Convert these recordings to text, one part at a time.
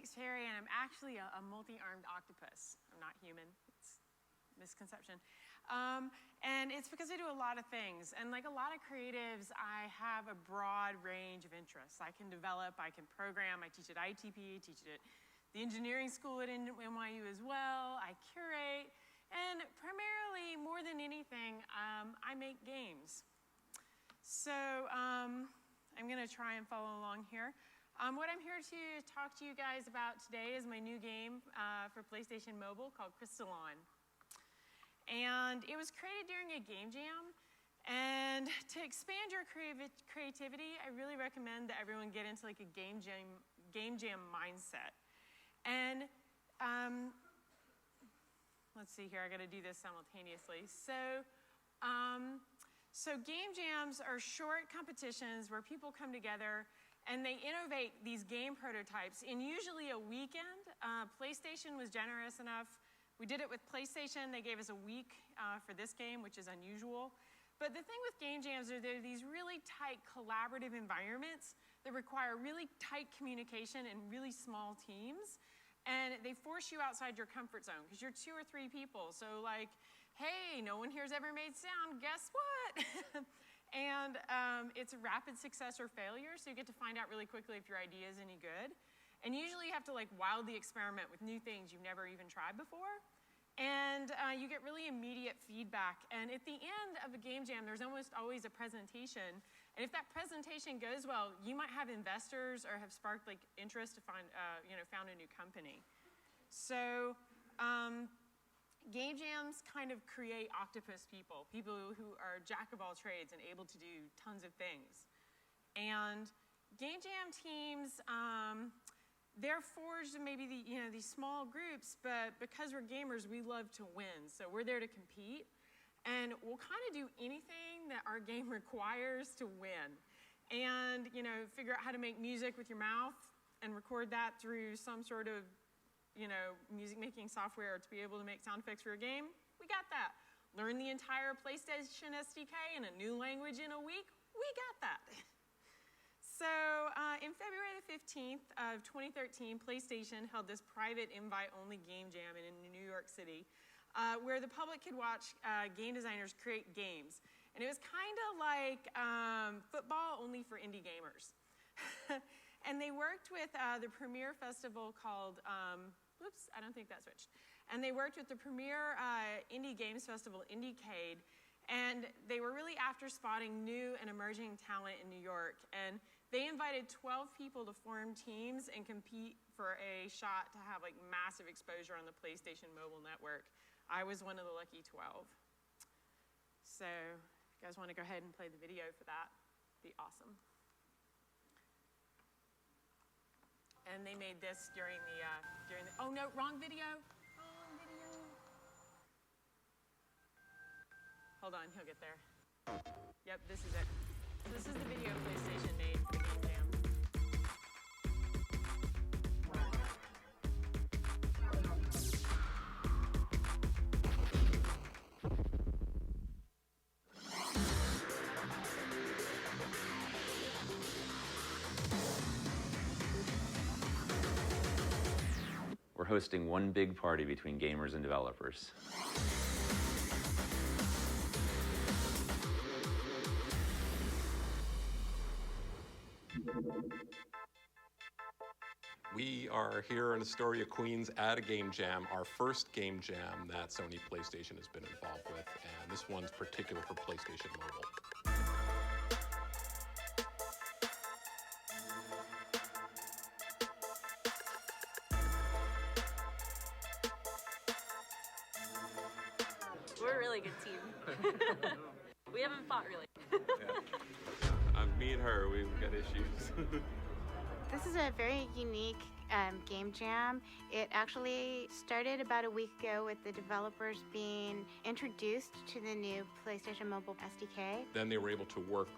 big fairy, and I'm actually a multi-armed octopus. I'm not human. It's a misconception. And it's because I do a lot of things. And like a lot of creatives, I have a broad range of interests. I can develop, I can program, I teach at ITP, teach at the engineering school at NYU as well. I curate. And primarily, more than anything, I make games. So I'm going to try and follow along here. What I'm here to talk to you guys about today is my new game for PlayStation Mobile called Crystalline. And it was created during a game jam. And to expand your creativity, I really recommend that everyone get into like a game jam mindset. And let's see here, I got to do this simultaneously. So game jams are short competitions where people come together and they innovate these game prototypes in usually a weekend. PlayStation was generous enough. We did it with PlayStation. They gave us a week for this game, which is unusual. But the thing with game jams are they're these really tight collaborative environments that require really tight communication and really small teams. And they force you outside your comfort zone because you're 2 or 3 people. So like, hey, no one here's ever made sound. Guess what? And it's a rapid success or failure. So you get to find out really quickly if your idea is any good. And usually you have to like wildly experiment with new things you've never even tried before. And you get really immediate feedback. And at the end of a game jam, there's almost always a presentation. And if that presentation goes well, you might have investors or have sparked like interest to find, found a new company. So game jams kind of create octopus people who are jack of all trades and able to do tons of things. And game jam teams, they're forged in maybe these small groups, but because we're gamers, we love to win. So we're there to compete, and we'll kind of do anything that our game requires to win. And figure out how to make music with your mouth and record that through some sort of music-making software to be able to make sound effects for your game. We got that. Learn the entire PlayStation SDK in a new language in a week. We got that. So in February the 15th of 2013, PlayStation held this private invite-only game jam in New York City where the public could watch game designers create games. And it was kind of like football, only for indie gamers. And they worked with the premier festival called, whoops, I don't think that switched. And they worked with the premier indie games festival, Indiecade. And they were really after spotting new and emerging talent in New York. And they invited 12 people to form teams and compete for a shot to have like massive exposure on the PlayStation Mobile Network. I was one of the lucky 12. So if you guys want to go ahead and play the video for that, it'd be awesome. And they made this during the oh no, wrong video. Wrong video. Hold on, he'll get there. Yep, this is it. This is the video PlayStation made for the game jam. We're hosting one big party between gamers and developers. We are here in Astoria, Queens at a game jam, our first game jam that Sony PlayStation has been involved with, and this one's particular for PlayStation Mobile. We're a really good team. We haven't fought really. Yeah. Me and her, we've got issues. This is a very unique game jam. It actually started about a week ago with the developers being introduced to the new PlayStation Mobile SDK. Then they were able to work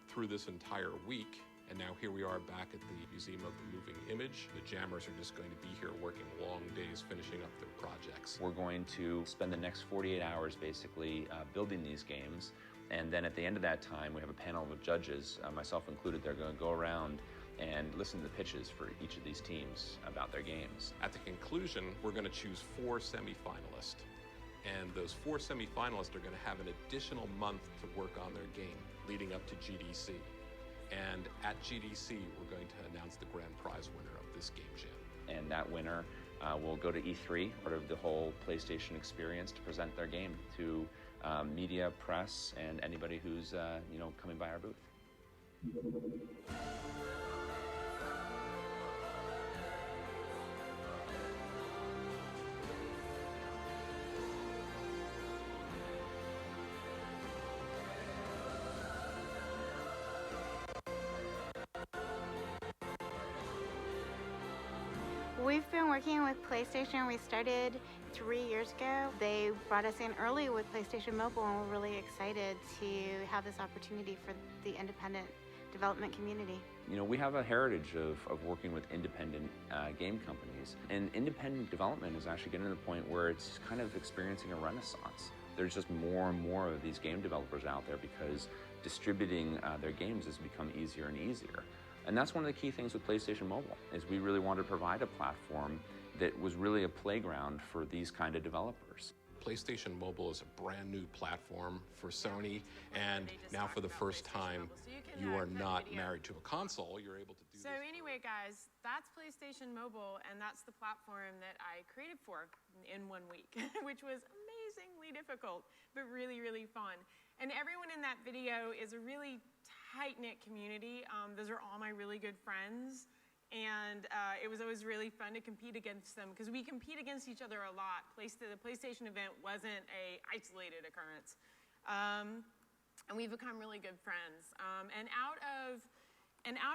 through this entire week, and now here we are back at the Museum of the Moving Image. The jammers are just going to be here working long days finishing up their projects. We're going to spend the next 48 hours basically building these games. And then at the end of that time, we have a panel of judges, myself included. They're going to go around and listen to the pitches for each of these teams about their games. At the conclusion, we're going to choose 4 semifinalists. And those 4 semifinalists are going to have an additional month to work on their game leading up to GDC. And at GDC, we're going to announce the grand prize winner of this game jam. And that winner will go to E3, part of the whole PlayStation experience, to present their game to media, press, and anybody who's coming by our booth. We've been working with PlayStation. We started 3 years ago. They brought us in early with PlayStation Mobile, and we're really excited to have this opportunity for the independent development community. You know, we have a heritage of working with independent game companies, and independent development is actually getting to the point where it's kind of experiencing a renaissance. There's just more and more of these game developers out there because distributing their games has become easier and easier. And that's one of the key things with PlayStation Mobile, is we really wanted to provide a platform that was really a playground for these kind of developers. PlayStation Mobile is a brand new platform for Sony, and now for the first time, you are not married to a console. You're able to do So anyway, guys, that's PlayStation Mobile, and that's the platform that I created for in 1 week, which was amazingly difficult, but really, really fun. And everyone in that video is a really tight-knit community. Those are all my really good friends, and it was always really fun to compete against them because we compete against each other a lot. The PlayStation event wasn't an isolated occurrence, and we've become really good friends. And out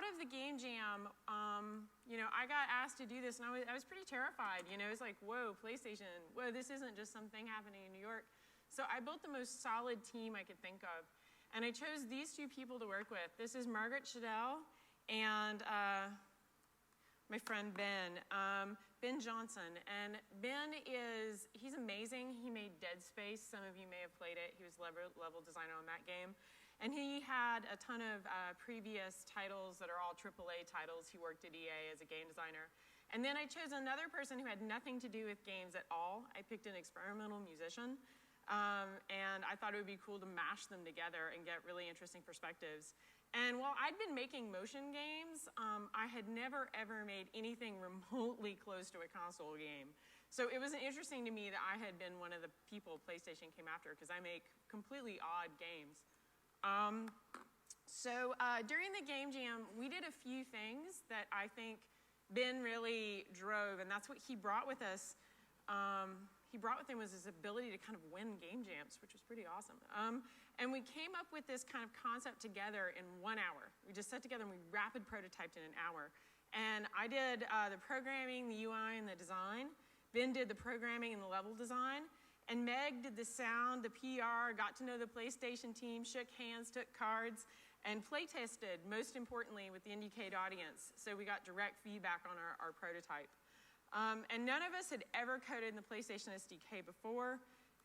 of the game jam, I got asked to do this, and I was pretty terrified. It's like, whoa, PlayStation, whoa, this isn't just something happening in New York. So I built the most solid team I could think of. And I chose these 2 people to work with. This is Margaret Shadell and my friend Ben, Ben Johnson. And Ben he's amazing. He made Dead Space. Some of you may have played it. He was level designer on that game. And he had a ton of previous titles that are all AAA titles. He worked at EA as a game designer. And then I chose another person who had nothing to do with games at all. I picked an experimental musician. And I thought it would be cool to mash them together and get really interesting perspectives. And while I'd been making motion games, I had never, ever made anything remotely close to a console game. So it was interesting to me that I had been one of the people PlayStation came after because I make completely odd games. During the game jam, we did a few things that I think Ben really drove, and that's what he brought with us. He brought with him was his ability to kind of win game jams, which was pretty awesome. And we came up with this kind of concept together in 1 hour. We just sat together and we rapid prototyped in an hour. And I did the programming, the UI, and the design. Ben did the programming and the level design. And Meg did the sound, the PR, got to know the PlayStation team, shook hands, took cards, and play tested, most importantly, with the Indiecade audience. So we got direct feedback on our prototype. And none of us had ever coded in the PlayStation SDK before,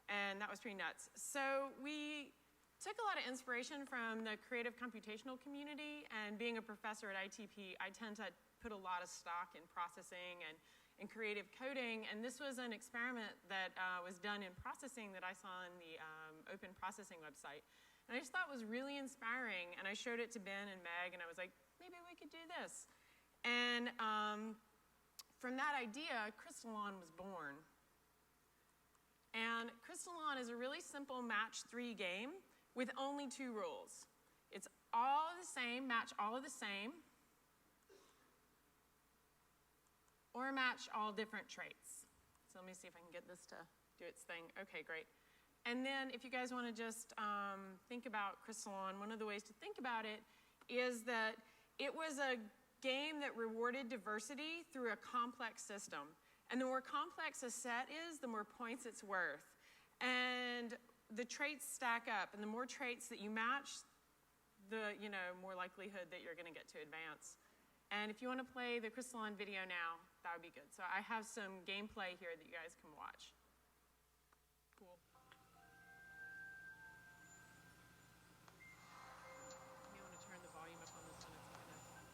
and that was pretty nuts. So we took a lot of inspiration from the creative computational community, and being a professor at ITP, I tend to put a lot of stock in processing and creative coding, and this was an experiment that was done in processing that I saw on the Open Processing website. And I just thought it was really inspiring, and I showed it to Ben and Meg, and I was like, maybe we could do this. And from that idea, Crystalon was born. And Crystalon is a really simple match 3 game with only 2 rules. It's all the same, match all of the same, or match all different traits. So let me see if I can get this to do its thing. Okay, great. And then if you guys want to just think about Crystalon, one of the ways to think about it is that it was a game that rewarded diversity through a complex system. And the more complex a set is, the more points it's worth. And the traits stack up, and the more traits that you match, the more likelihood that you're going to get to advance. And if you want to play the Crystalon video now, that would be good. So I have some gameplay here that you guys can watch. Cool. You may want to turn the volume up on this one. It's kind of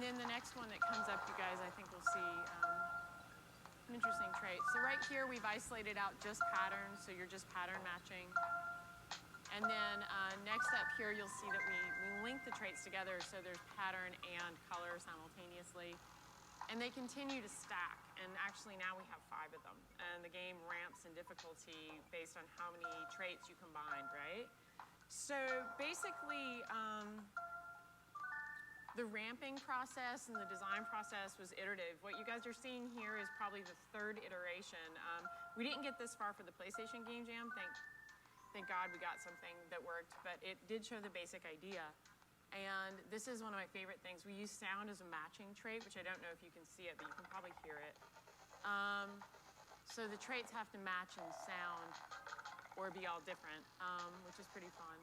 then the next one that comes up, you guys, I think we'll see some interesting traits. So right here, we've isolated out just patterns, so you're just pattern matching. And then next up here, you'll see that we link the traits together, so there's pattern and color simultaneously. And they continue to stack, and actually now we have 5 of them. And the game ramps in difficulty based on how many traits you combined, right? So basically, the ramping process and the design process was iterative. What you guys are seeing here is probably the 3rd iteration. We didn't get this far for the PlayStation Game Jam. Thank God we got something that worked, but it did show the basic idea. And this is one of my favorite things. We use sound as a matching trait, which I don't know if you can see it, but you can probably hear it. So the traits have to match in sound or be all different, which is pretty fun.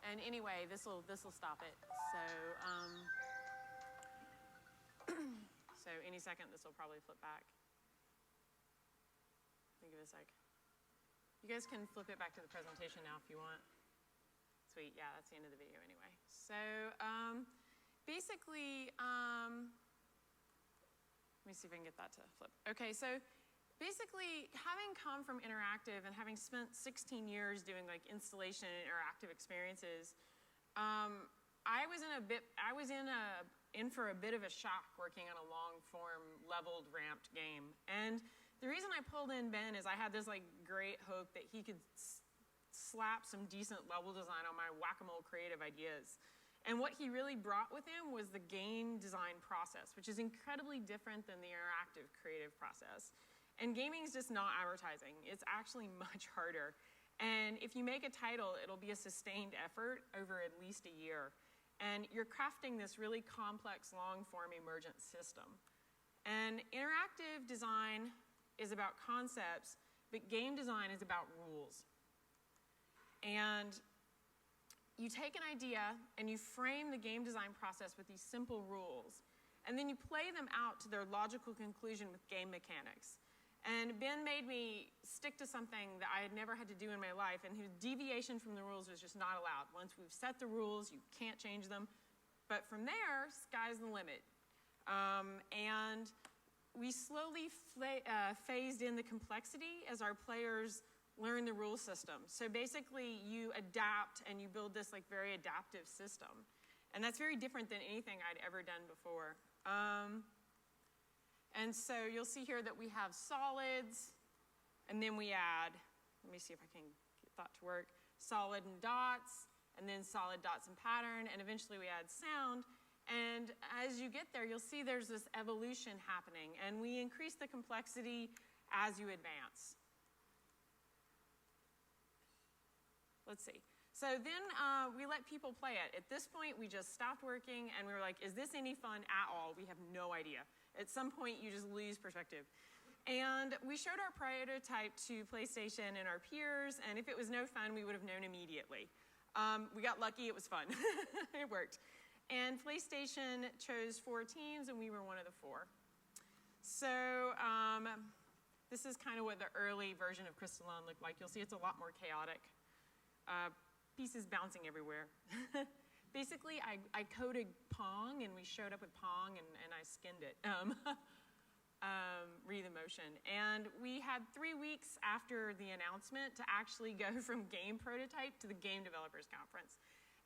And anyway, this will stop it. So any second, this will probably flip back. Give it a sec. You guys can flip it back to the presentation now if you want. Sweet, yeah, that's the end of the video anyway. So basically, let me see if I can get that to flip. Okay, so basically, having come from interactive and having spent 16 years doing like installation and interactive experiences, I was in for a bit of a shock working on a long-form, leveled, ramped game. And the reason I pulled in Ben is I had this like great hope that he could slap some decent level design on my whack-a-mole creative ideas. And what he really brought with him was the game design process, which is incredibly different than the interactive creative process. And gaming is just not advertising. It's actually much harder. And if you make a title, it'll be a sustained effort over at least a year. And you're crafting this really complex, long-form emergent system. And interactive design is about concepts, but game design is about rules. And you take an idea and you frame the game design process with these simple rules, and then you play them out to their logical conclusion with game mechanics. And Ben made me stick to something that I had never had to do in my life, and whose deviation from the rules was just not allowed. Once we've set the rules, you can't change them. But from there, sky's the limit. And we slowly phased in the complexity as our players learn the rule system. So basically, you adapt and you build this like very adaptive system. And that's very different than anything I'd ever done before. And so you'll see here that we have solids, and then we add, let me see if I can get that to work, solid and dots, and then solid dots and pattern, and eventually we add sound. And as you get there, you'll see there's this evolution happening, and we increase the complexity as you advance. Let's see. So then we let people play it. At this point, we just stopped working, and we were like, is this any fun at all? We have no idea. At some point, you just lose perspective. And we showed our prototype to PlayStation and our peers, and if it was no fun, we would have known immediately. We got lucky, it was fun. It worked. And PlayStation chose 4 teams, and we were one of the 4. So this is kind of what the early version of Crystalline looked like. You'll see it's a lot more chaotic. Pieces bouncing everywhere. Basically, I coded Pong, and we showed up with Pong, and I skinned it. Read the motion. And we had 3 weeks after the announcement to actually go from game prototype to the Game Developers Conference.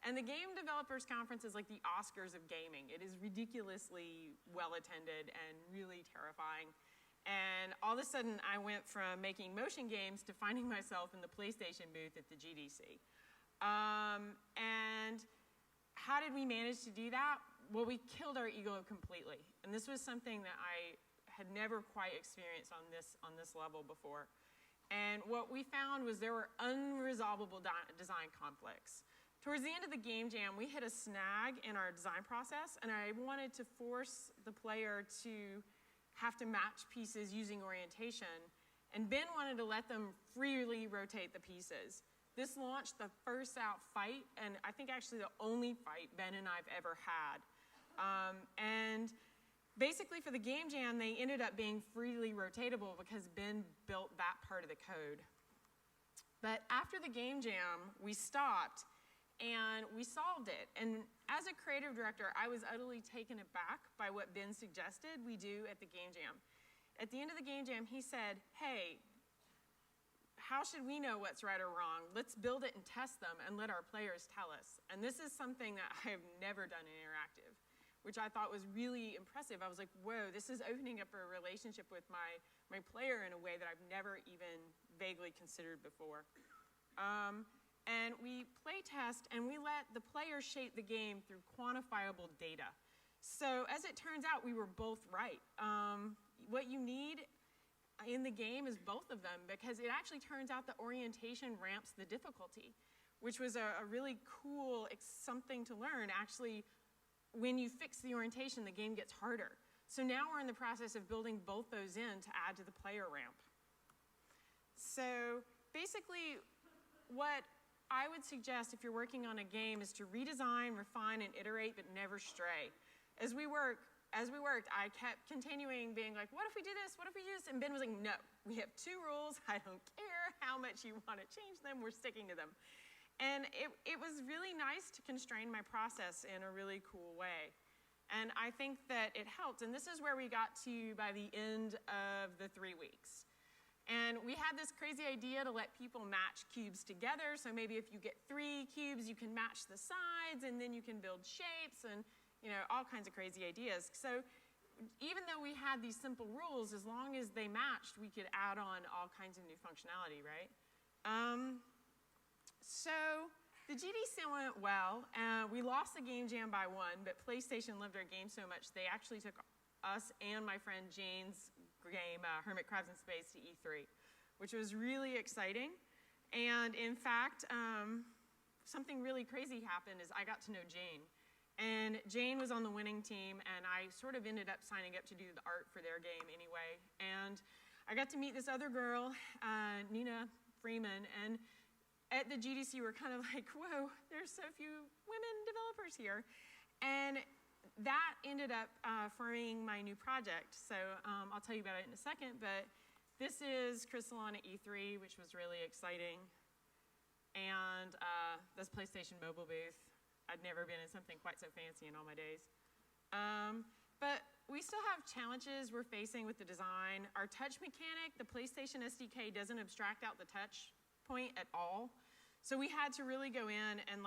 And the Game Developers Conference is like the Oscars of gaming. It is ridiculously well attended and really terrifying. And all of a sudden, I went from making motion games to finding myself in the PlayStation booth at the GDC. And how did we manage to do that? Well, we killed our ego completely. And this was something that I had never quite experienced on this level before. And what we found was there were unresolvable design conflicts. Towards the end of the game jam, we hit a snag in our design process, and I wanted to force the player to have to match pieces using orientation. And Ben wanted to let them freely rotate the pieces. This launched the first out fight, and I think actually the only fight Ben and I've ever had. And basically for the game jam, they ended up being freely rotatable because Ben built that part of the code. But after the game jam, we stopped, and we solved it. And as a creative director, I was utterly taken aback by what Ben suggested we do at the Game Jam. At the end of the Game Jam, he said, hey, how should we know what's right or wrong? Let's build it and test them and let our players tell us. And this is something that I have never done in interactive, which I thought was really impressive. I was like, whoa, this is opening up a relationship with my player in a way that I've never even vaguely considered before. And we play test, and we let the players shape the game through quantifiable data. So as it turns out, we were both right. What you need in the game is both of them, because it actually turns out the orientation ramps the difficulty, which was a really cool something to learn. Actually, when you fix the orientation, the game gets harder. So now we're in the process of building both those in to add to the player ramp. So basically, what I would suggest if you're working on a game is to redesign, refine, and iterate, but never stray. As we worked, I kept continuing being like, what if we do this? What if we do this? And Ben was like, no, we have 2 rules. I don't care how much you want to change them. We're sticking to them. And it was really nice to constrain my process in a really cool way. And I think that it helped. And this is where we got to by the end of the 3 weeks. And we had this crazy idea to let people match cubes together. So maybe if you get 3 cubes, you can match the sides, and then you can build shapes and, you know, all kinds of crazy ideas. So even though we had these simple rules, as long as they matched, we could add on all kinds of new functionality, right? So the GDC went well. We lost the Game Jam by 1, but PlayStation loved our game so much, they actually took us and my friend Jane's game, Hermit Crabs in Space, to E3, which was really exciting. And in fact, something really crazy happened is I got to know Jane. And Jane was on the winning team, and I sort of ended up signing up to do the art for their game anyway. And I got to meet this other girl, Nina Freeman, and at the GDC we're kind of like, whoa, there's so few women developers here. And that ended up forming my new project. So I'll tell you about it in a second, but this is Crystalline at E3, which was really exciting. And this PlayStation mobile booth. I'd never been in something quite so fancy in all my days. But we still have challenges we're facing with the design. Our touch mechanic, the PlayStation SDK doesn't abstract out the touch point at all. So we had to really go in and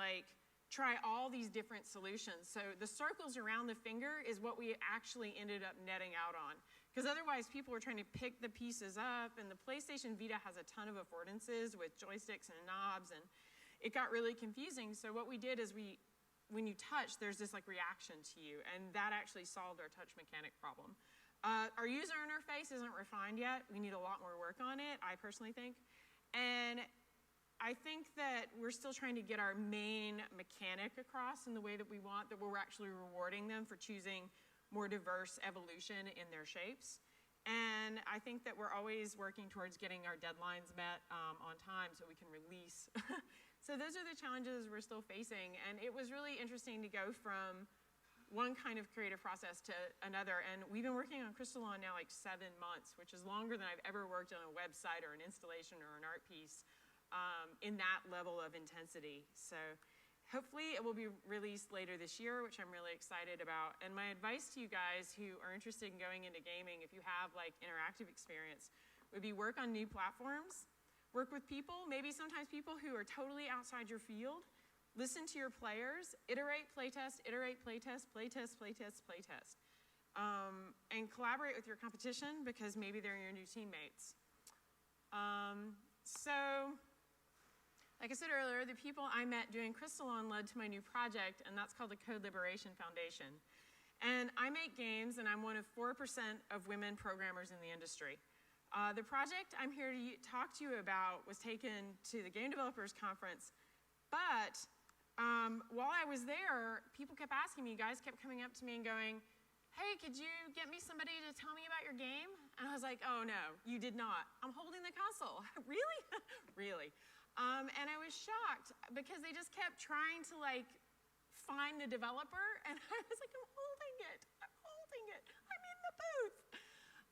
try all these different solutions. So the circles around the finger is what we actually ended up netting out on. Because otherwise people were trying to pick the pieces up, and the PlayStation Vita has a ton of affordances with joysticks and knobs, and it got really confusing. So what we did is when you touch, there's this reaction to you, and that actually solved our touch mechanic problem. Our user interface isn't refined yet. We need a lot more work on it, I personally think. And I think that we're still trying to get our main mechanic across in the way that we want, that we're actually rewarding them for choosing more diverse evolution in their shapes. And I think that we're always working towards getting our deadlines met on time so we can release. So those are the challenges we're still facing. And it was really interesting to go from one kind of creative process to another. And we've been working on Crystalline now 7 months, which is longer than I've ever worked on a website or an installation or an art piece. In that level of intensity. So hopefully it will be released later this year, which I'm really excited about. And my advice to you guys who are interested in going into gaming, if you have interactive experience, would be work on new platforms, work with people, maybe sometimes people who are totally outside your field, listen to your players, iterate, playtest, iterate, playtest, playtest, playtest, playtest. And collaborate with your competition because maybe they're your new teammates. So, like I said earlier, the people I met doing Crystalline led to my new project, and that's called the Code Liberation Foundation. And I make games, and I'm one of 4% of women programmers in the industry. The project I'm here to talk to you about was taken to the Game Developers Conference, but while I was there, people kept asking me, guys kept coming up to me and going, hey, could you get me somebody to tell me about your game? And I was like, oh no, you did not. I'm holding the console. Really? Really? And I was shocked because they just kept trying to find the developer, and I was like, I'm holding it. I'm holding it. I'm in the booth.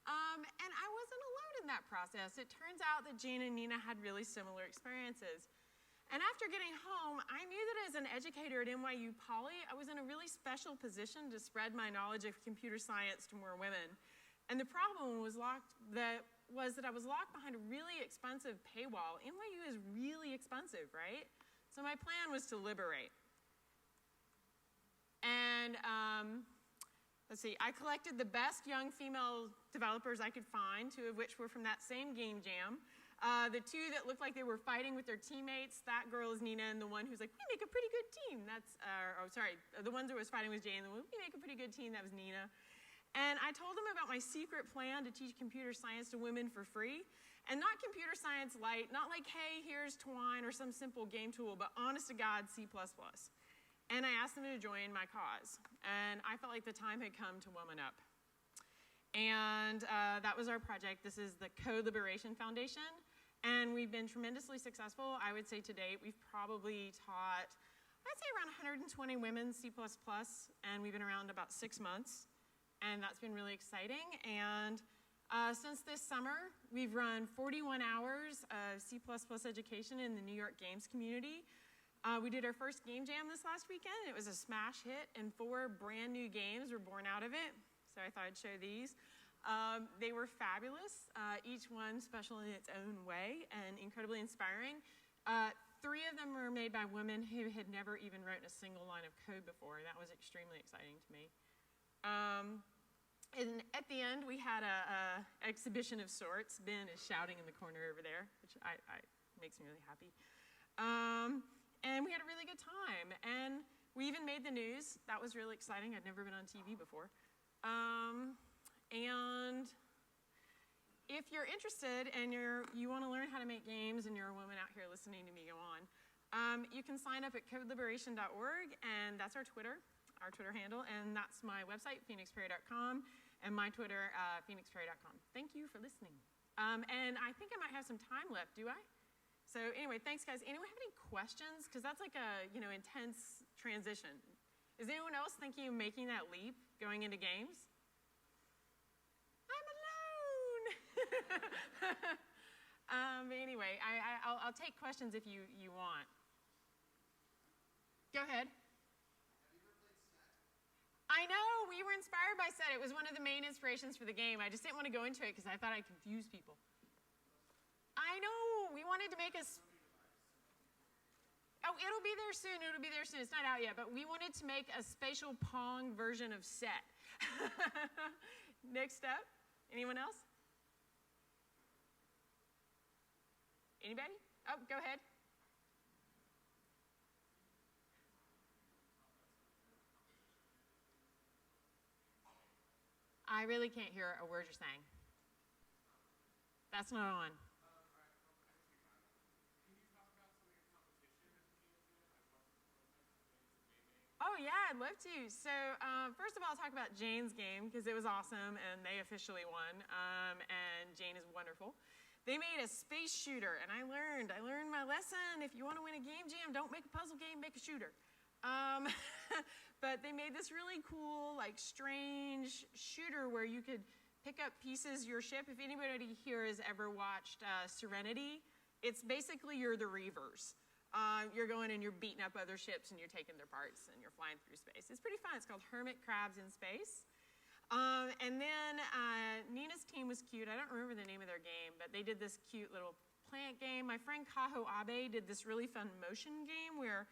And I wasn't alone in that process. It turns out that Jane and Nina had really similar experiences. And after getting home, I knew that as an educator at NYU Poly, I was in a really special position to spread my knowledge of computer science to more women. And the problem was that I was locked behind a really expensive paywall. NYU is really expensive, right? So my plan was to liberate. And let's see, I collected the best young female developers I could find, 2 of which were from that same game jam. The 2 that looked like they were fighting with their teammates, that girl is Nina, and the one who's like, we make a pretty good team, that's, the one that was fighting was Jane, and the one, we make a pretty good team, that was Nina. And I told them about my secret plan to teach computer science to women for free, and not computer science light, not like, hey, here's Twine or some simple game tool, but honest to God, C++. And I asked them to join my cause, and I felt like the time had come to woman up. And that was our project. This is the Code Liberation Foundation, and we've been tremendously successful. I would say to date, we've probably taught, I'd say around 120 women C++, and we've been around about 6 months. And that's been really exciting. And since this summer, we've run 41 hours of C++ education in the New York games community. We did our first game jam this last weekend. It was a smash hit, and 4 brand new games were born out of it. So I thought I'd show these. They were fabulous, each one special in its own way and incredibly inspiring. 3 of them were made by women who had never even written a single line of code before. That was extremely exciting to me. And at the end, we had a exhibition of sorts. Ben is shouting in the corner over there, which makes me really happy. And we had a really good time. And we even made the news. That was really exciting. I'd never been on TV before. And if you're interested and you want to learn how to make games and you're a woman out here listening to me go on, you can sign up at codeliberation.org, and that's our Twitter handle, and that's my website, phoenixperry.com, and my Twitter, phoenixperry.com. Thank you for listening. And I think I might have some time left, do I? So anyway, thanks, guys. Anyone have any questions? Because that's like a intense transition. Is anyone else thinking of making that leap, going into games? I'm alone. But anyway, I'll take questions if you want. Go ahead. I know, we were inspired by Set. It was one of the main inspirations for the game. I just didn't want to go into it because I thought I'd confuse people. I know, we wanted to make a... Oh, it'll be there soon, It's not out yet, but we wanted to make a spatial Pong version of Set. Next up, anyone else? Anybody? Oh, go ahead. I really can't hear a word you're saying. That's not on. Oh yeah, I'd love to. So first of all, I'll talk about Jane's game because it was awesome and they officially won. And Jane is wonderful. They made a space shooter, and I learned my lesson. If you want to win a game jam, don't make a puzzle game, make a shooter. But they made this really cool, like, strange shooter where you could pick up pieces of your ship. If anybody here has ever watched Serenity, it's basically you're the Reavers. You're going and you're beating up other ships and you're taking their parts and you're flying through space. It's pretty fun. It's called Hermit Crabs in Space. And then Nina's team was cute. I don't remember the name of their game, but they did this cute little plant game. My friend Kaho Abe did this really fun motion game where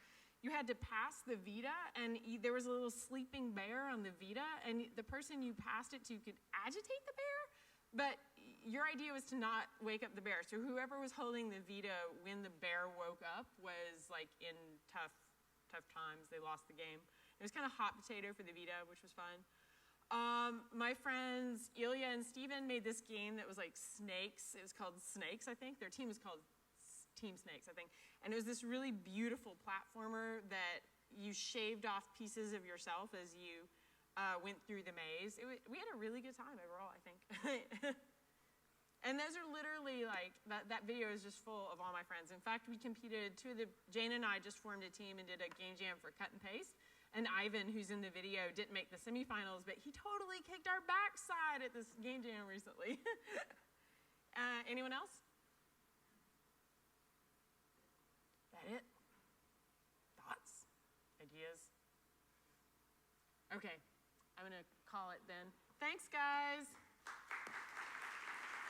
you had to pass the Vita, and there was a little sleeping bear on the Vita, and the person you passed it to could agitate the bear, but your idea was to not wake up the bear. So whoever was holding the Vita when the bear woke up was like in tough times. They lost the game. It was kind of hot potato for the Vita, which was fun. My friends Ilya and Steven made this game that was like snakes. It was called Snakes, I think. Their team was called Team Snakes, I think. And it was this really beautiful platformer that you shaved off pieces of yourself as you went through the maze. We had a really good time overall, I think. And those are literally like, that video is just full of all my friends. In fact, we competed, Jane and I just formed a team and did a game jam for cut and paste. And Ivan, who's in the video, didn't make the semifinals, but he totally kicked our backside at this game jam recently. Anyone else? That that it? Thoughts? Ideas? Okay, I'm gonna call it then. Thanks, guys.